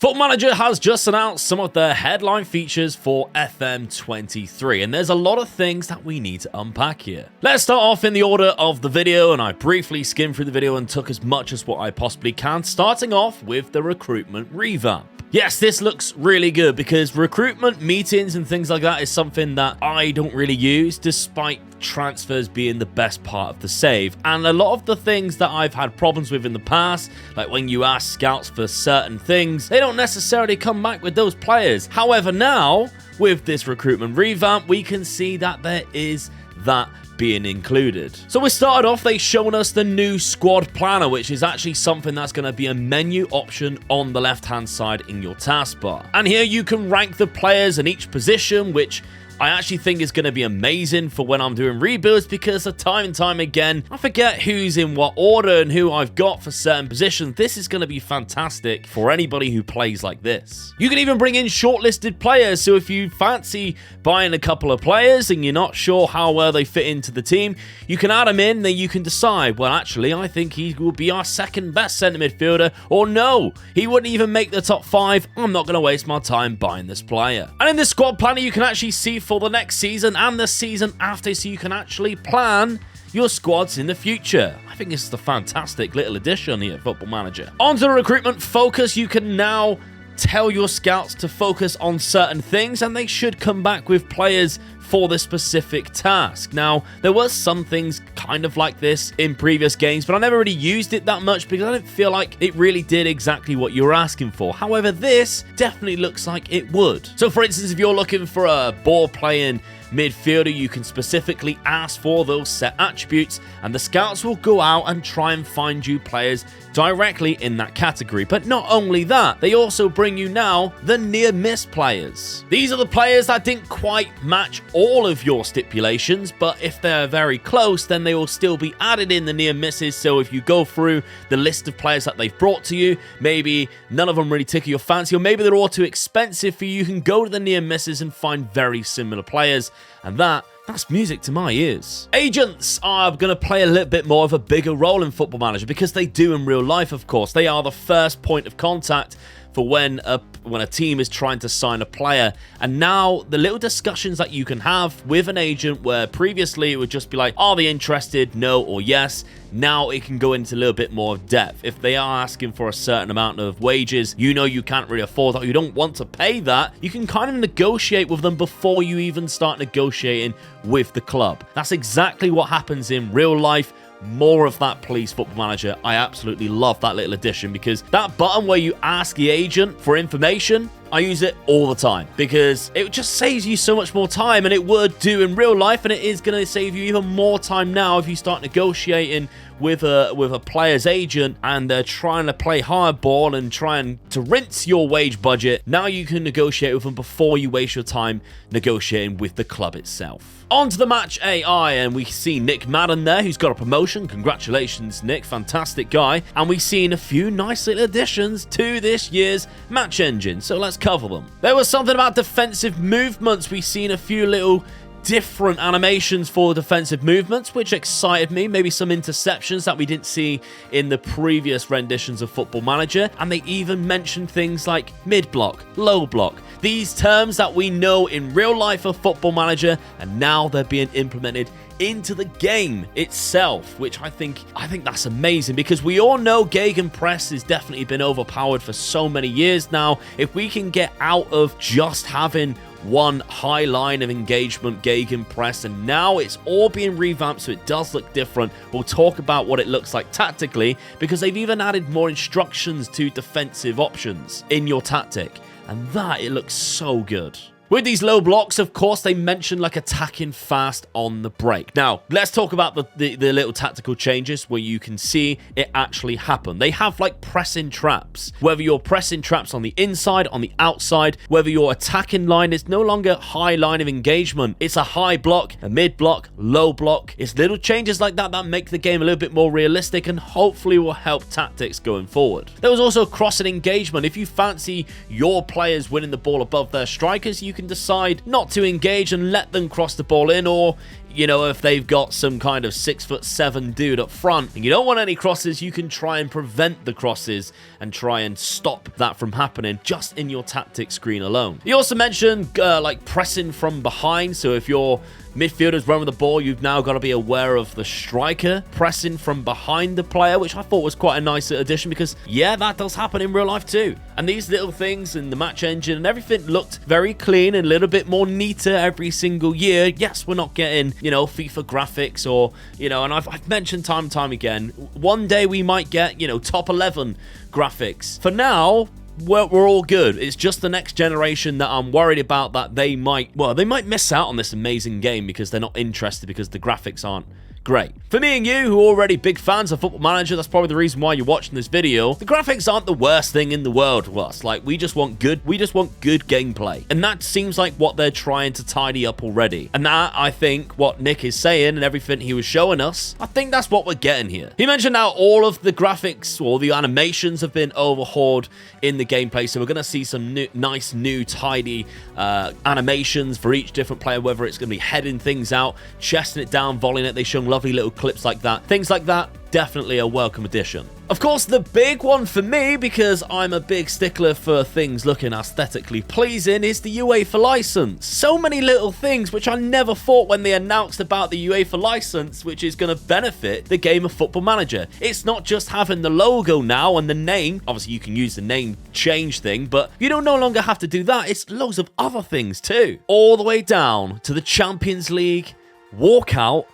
Football Manager has just announced some of the headline features for FM23, and there's a lot of things that we need to unpack here. Let's start off in the order of the video, and I briefly skimmed through the video and took as much as what I possibly can, starting off with the recruitment revamp. Yes, this looks really good because recruitment meetings and things like that is something that I don't really use, despite transfers being the best part of the save. And a lot of the things that I've had problems with in the past, like when you ask scouts for certain things, they don't necessarily come back with those players. However, now, with this recruitment revamp, we can see that there is that being included. So we started off, they've shown us the new squad planner, which is actually something that's going to be a menu option on the left hand side in your taskbar. And here you can rank the players in each position, which I actually think is going to be amazing for when I'm doing rebuilds, because time and time again, I forget who's in what order and who I've got for certain positions. This is going to be fantastic for anybody who plays like this. You can even bring in shortlisted players, so if you fancy buying a couple of players and you're not sure how well they fit into the team, you can add them in, then you can decide, well, actually, I think he will be our second best centre midfielder, or no, he wouldn't even make the top 5. I'm not going to waste my time buying this player. And in the squad planner, you can actually see for the next season and the season after, so you can actually plan your squads in the future. I think this is a fantastic little addition here, Football Manager. On to the Recruitment Focus, you can now tell your scouts to focus on certain things, and they should come back with players for the specific task. Now, there were some things kind of like this in previous games, but I never really used it that much because I didn't feel like it really did exactly what you were asking for. However, this definitely looks like it would. So for instance, if you're looking for a ball-playing midfielder, you can specifically ask for those set attributes, and the scouts will go out and try and find you players directly in that category. But not only that, they also bring you now the near miss players. These are the players that didn't quite match all of your stipulations, but if they're very close, then they will still be added in the near misses. So if you go through the list of players that they've brought to you, maybe none of them really tickle your fancy, or maybe they're all too expensive for you, you can go to the near misses and find very similar players, and that's music to my ears. Agents are going to play a little bit more of a bigger role in Football Manager, because they do in real life, of course. They are the first point of contact for when a team is trying to sign a player. And now the little discussions that you can have with an agent, where previously it would just be like, are they interested, no or yes, now it can go into a little bit more depth. If they are asking for a certain amount of wages, you know you can't really afford that, you don't want to pay that, you can kind of negotiate with them before you even start negotiating with the club. That's exactly what happens in real life. More of that, please, Football Manager. I absolutely love that little addition, because that button where you ask the agent for information, I use it all the time because it just saves you so much more time, and it would do in real life, and it is going to save you even more time now if you start negotiating with a player's agent and they're trying to play hardball and trying to rinse your wage budget. Now you can negotiate with them before you waste your time negotiating with the club itself. On to the match AI, and we see Nick Madden there, who's got a promotion. Congratulations, Nick. Fantastic guy. And we've seen a few nice little additions to this year's match engine, so let's cover them. There was something about defensive movements. We've seen a few little different animations for defensive movements, which excited me. Maybe some interceptions that we didn't see in the previous renditions of Football Manager. And they even mentioned things like mid-block, low block, these terms that we know in real life of Football Manager, and now they're being implemented into the game itself, which I think that's amazing, because we all know Gegenpress has definitely been overpowered for so many years now. If we can get out of just having one high line of engagement Gegenpress, and now it's all being revamped so it does look different. We'll talk about what it looks like tactically, because they've even added more instructions to defensive options in your tactic, and it looks so good. With these low blocks, of course, they mention like attacking fast on the break. Now, let's talk about the little tactical changes where you can see it actually happen. They have like pressing traps. Whether you're pressing traps on the inside, on the outside, whether your attacking line is no longer high line of engagement. It's a high block, a mid block, low block. It's little changes like that make the game a little bit more realistic and hopefully will help tactics going forward. There was also crossing engagement. If you fancy your players winning the ball above their strikers, you can decide not to engage and let them cross the ball in, or you know, if they've got some kind of 6'7" dude up front and you don't want any crosses, you can try and prevent the crosses and try and stop that from happening just in your tactics screen alone. He also mentioned like pressing from behind. So if your midfielders run with the ball, you've now got to be aware of the striker pressing from behind the player, which I thought was quite a nice addition because, yeah, that does happen in real life too. And these little things in the match engine and everything looked very clean and a little bit more neater every single year. Yes, we're not getting, you know, FIFA graphics or, you know, and I've mentioned time and time again, one day we might get, you know, top 11 graphics. For now, we're all good. It's just the next generation that I'm worried about, that they might miss out on this amazing game because they're not interested because the graphics aren't great. For me and you, who are already big fans of Football Manager, that's probably the reason why you're watching this video. The graphics aren't the worst thing in the world to us. Like, we just want good gameplay. And that seems like what they're trying to tidy up already. And that, I think, what Nick is saying and everything he was showing us, I think that's what we're getting here. He mentioned how all of the graphics or the animations have been overhauled in the gameplay. So we're going to see some nice, new, tidy animations for each different player, whether it's going to be heading things out, chesting it down, volleying it. They show lovely little clips like that. Things like that, definitely a welcome addition. Of course, the big one for me, because I'm a big stickler for things looking aesthetically pleasing, is the UEFA license. So many little things which I never thought when they announced about the UEFA license, which is going to benefit the game of Football Manager. It's not just having the logo now and the name. Obviously, you can use the name change thing, but you don't no longer have to do that. It's loads of other things too. All the way down to the Champions League, walkout,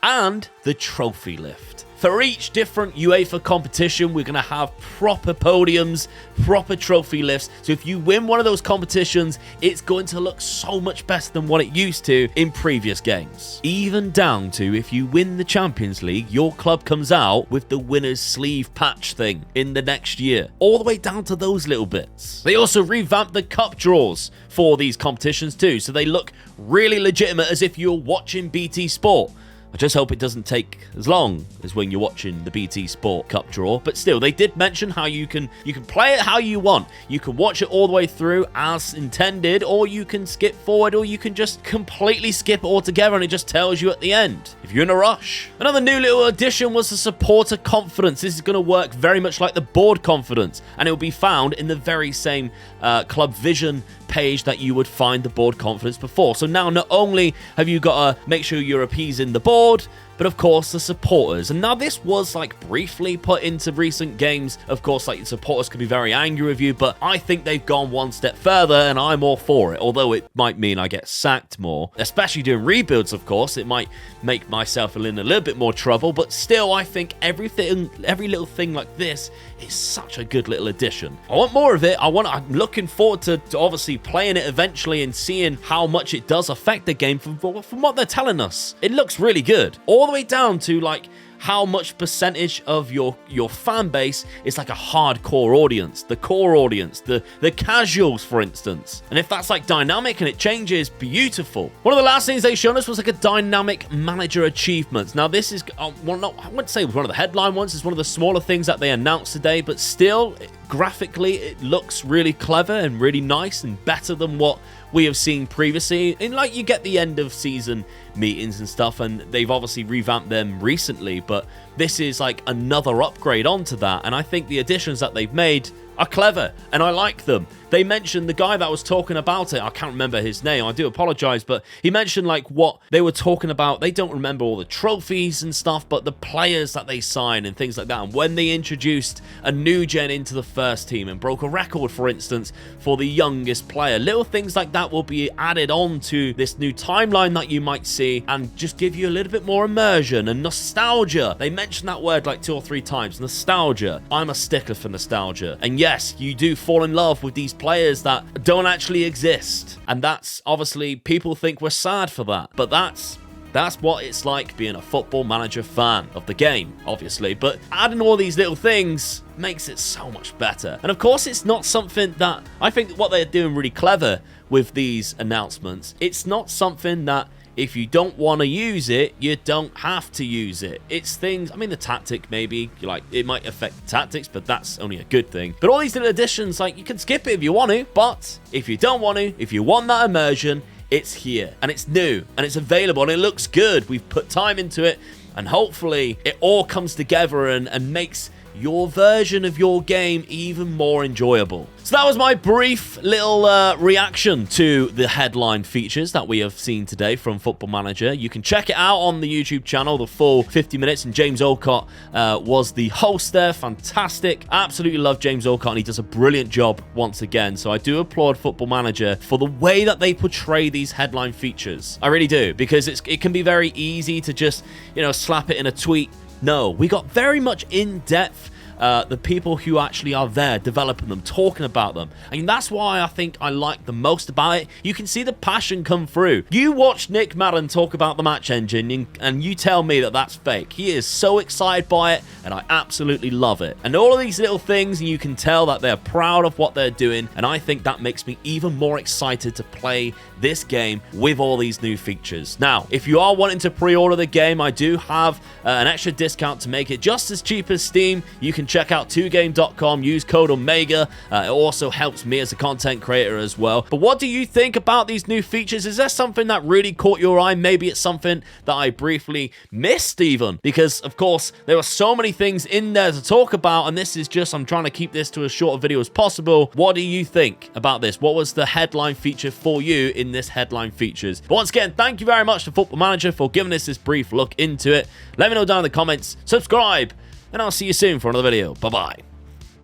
and the trophy lift. For each different UEFA competition, we're going to have proper podiums, proper trophy lifts. So if you win one of those competitions, it's going to look so much better than what it used to in previous games. Even down to if you win the Champions League, your club comes out with the winner's sleeve patch thing in the next year. All the way down to those little bits. They also revamped the cup draws for these competitions too, so they look really legitimate, as if you're watching BT Sport. I just hope it doesn't take as long as when you're watching the BT Sport Cup draw. But still, they did mention how you can play it how you want. You can watch it all the way through as intended, or you can skip forward, or you can just completely skip it altogether and it just tells you at the end if you're in a rush. Another new little addition was the supporter confidence. This is going to work very much like the board confidence, and it will be found in the very same Club Vision page that you would find the board confidence before. So now not only have you got to make sure you're appeasing the board, but of course the supporters. And now this was like briefly put into recent games. Of course, like, supporters can be very angry with you, but I think they've gone one step further and I'm all for it. Although it might mean I get sacked more, especially doing rebuilds. Of course, it might make myself in a little bit more trouble, but still, I think every little thing like this is such a good little addition. I want more of it. I'm looking forward to obviously playing it eventually and seeing how much it does affect the game from what they're telling us. It looks really good. All the way down to like how much percentage of your fan base is like a hardcore audience, the core audience, the casuals, for instance. And if that's like dynamic and it changes, beautiful. One of the last things they showed us was like a dynamic manager achievements. Now this is, I wouldn't say one of the headline ones, it's one of the smaller things that they announced today, but still, graphically, it looks really clever and really nice and better than what we have seen previously. And like, you get the end of season meetings and stuff, and they've obviously revamped them recently, but this is like another upgrade onto that. And I think the additions that they've made are clever and I like them. They mentioned the guy that was talking about it, I can't remember his name, I do apologize, but he mentioned like what they were talking about. They don't remember all the trophies and stuff, but the players that they sign and things like that. And when they introduced a new gen into the first team and broke a record, for instance, for the youngest player, little things like that will be added on to this new timeline that you might see and just give you a little bit more immersion and nostalgia. They mentioned that word like 2 or 3 times, nostalgia. I'm a stickler for nostalgia. And yes, you do fall in love with these players that don't actually exist. And that's obviously, people think we're sad for that. But that's what it's like being a Football Manager fan of the game, obviously. But adding all these little things makes it so much better. And of course, it's not something that, I think what they're doing really clever with these announcements, it's not something that if you don't want to use it, you don't have to use it. It's things, I mean, the tactic maybe, like, it might affect the tactics, but that's only a good thing. But all these little additions, like, you can skip it if you want to, but if you don't want to, if you want that immersion, it's here, and it's new, and it's available, and it looks good. We've put time into it, and hopefully it all comes together and makes your version of your game even more enjoyable. So that was my brief little reaction to the headline features that we have seen today from Football Manager. You can check it out on the YouTube channel, the full 50 minutes, and James Olcott was the host there. Fantastic. Absolutely love James Olcott, and he does a brilliant job once again. So I do applaud Football Manager for the way that they portray these headline features. I really do, because it can be very easy to just, slap it in a tweet. No, we got very much in-depth the people who actually are there developing them, talking about them. And that's why I think I like the most about it. You can see the passion come through. You watch Nick Madden talk about the match engine and you tell me that that's fake. He is so excited by it, and I absolutely love it. And all of these little things, you can tell that they're proud of what they're doing, and I think that makes me even more excited to play this game with all these new features. Now, if you are wanting to pre-order the game, I do have an extra discount to make it just as cheap as Steam. You can check out 2game.com, use code Omega. It also helps me as a content creator as well. But what do you think about these new features? Is there something that really caught your eye? Maybe it's something that I briefly missed even, because of course there are so many things in there to talk about, and this is just, I'm trying to keep this to as short a video as possible. What do you think about this? What was the headline feature for you in this headline features? But once again, thank you very much to Football Manager for giving us this brief look into it. Let me know down in the comments, subscribe, and I'll see you soon for another video. Bye-bye.